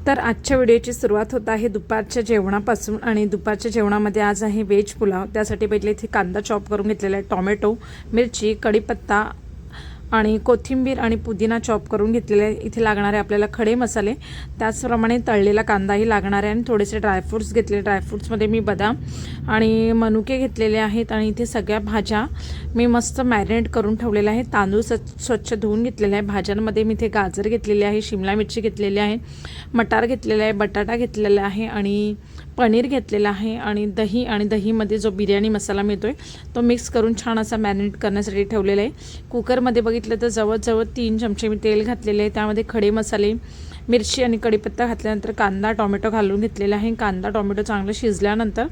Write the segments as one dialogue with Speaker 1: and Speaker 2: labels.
Speaker 1: तर आजच्या व्हिडिओची सुरुवात होत आहे दुपारच्या जेवणापासून आणि दुपारच्या जेवणामध्ये आज आहे व्हेज पुलाव। त्यासाठी पहिले इथे कांदा चॉप करून घेतलेला आहे, टोमॅटो, मिरची, कढीपत्ता आणि कोथिंबीर आणि पुदिना चॉप करून घेतलेले आहे। इथे लागणारे आपल्याला खडे मसाले, त्याचप्रमाणे तळलेला कांदाही लागणार आहे आणि थोडेसे ड्रायफ्रूट्स घेतले। ड्रायफ्रूट्समध्ये मी बदाम आणि मनुके घेतलेले आहेत आणि इथे सगळ्या भाज्या मी मस्त मॅरिनेट करून ठेवलेल्या आहे। तांदूळ स्वच्छ धुवून घेतलेले आहे। भाज्यांमध्ये मी इथे गाजर घेतलेले आहे, शिमला मिरची घेतलेली आहे, मटार घेतलेला आहे, बटाटा घेतलेला आहे आणि पनीर घेतलेला आहे आणि दही, आणि दहीमध्ये जो बिर्याणी मसाला मिळतोय तो मिक्स करून छान असा मॅरिनेट करण्यासाठी ठेवलेला आहे। कुकरमध्ये बघितलं तर जवळजवळ 3 चमचे मी तेल घातलेले आहे। त्यामध्ये खडे मसाले, मिरची आणि कढीपत्ता घातल्यानंतर कांदा टोमॅटो घालून घेतलेला आहे। कांदा टोमॅटो चांगलं शिजल्यानंतर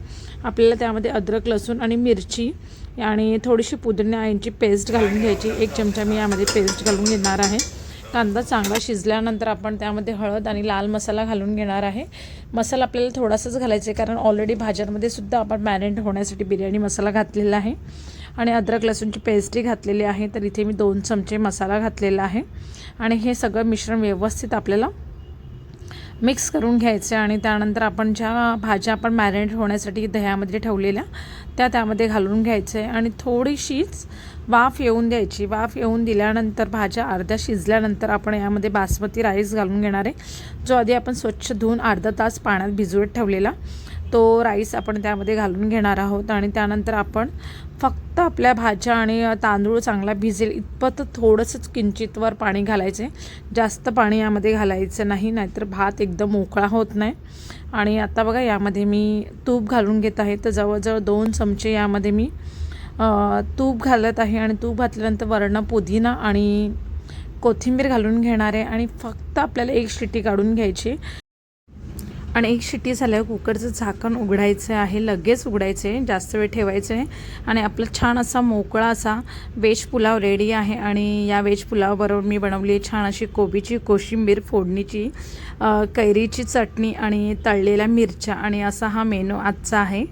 Speaker 1: आपल्याला त्यामध्ये अद्रक, लसूण आणि मिरची आणि थोडीशी पुदिना यांची पेस्ट घालून घ्यायची। 1 चमचा मी यामध्ये पेस्ट घालून घेणार आहे। कांदा चांगला शिजल्यानंतर आपण त्यामध्ये हळद आणि लाल मसाला घालून घेणार आहे। मसाला आपल्याला थोडासाच घालायचा आहे कारण ऑलरेडी भाज्यांमध्ये सुद्धा आपण मॅरिनेट होण्यासाठी बिर्याणी मसाला घातलेला आहे आणि अद्रक लसूणची पेस्टही घातलेली आहे। तर इथे मी 2 चमचे मसाला घातलेला आहे आणि हे सगळं मिश्रण व्यवस्थित आपल्याला मिक्स करून घ्यायचे आणि त्यानंतर आपण ज्या भाज्या आपण मॅरिनेट होण्यासाठी दह्यामध्ये ठेवलेल्या त्यामध्ये घालून घ्यायचे आणि थोडीशीच वाफ येऊन द्यायची। वाफ येऊन दिल्यानंतर भाज्या अर्ध्या शिजल्यानंतर आपण यामध्ये बासमती राईस घालून घेणार आहे, जो आधी आपण स्वच्छ धुवून अर्धा तास पाण्यात भिजवत ठेवलेला तो राईस आपण त्यामध्ये घालून घेणार आहोत आणि त्यानंतर आपण फक्त आपल्या भाज्या आणि तांदूळ चांगला भिजेल इतपत थोडंसंच किंचितवर पाणी घालायचे, जास्त पाणी यामध्ये घालायचं नाही, नाहीतर भात एकदम मोकळा होत नाही। आणि आता बघा यामध्ये मी तूप घालून घेत आहे। तर जवळजवळ 2 चमचे यामध्ये मी तूप घालत आहे आणि तूप घातल्यानंतर वरनं पुदिना आणि कोथिंबीर घालून घेणार आहे आणि फक्त आपल्याला 1 शिट्टी काढून घ्यायची आणि 1 शिट्टी झाल्यावर कुकरचं झाकण उघडायचं आहे, लगेच उघडायचं आहे, जास्त वेळ ठेवायचं आहे आणि आपला छान असा मोकळा असा व्हेज पुलाव रेडी आहे। आणि या व्हेज पुलावबरोबर मी बनवली आहे छान अशी कोबीची कोशिंबीर, फोडणीची कैरीची चटणी आणि तळलेल्या मिरच्या आणि असा हा मेनू आजचा आहे।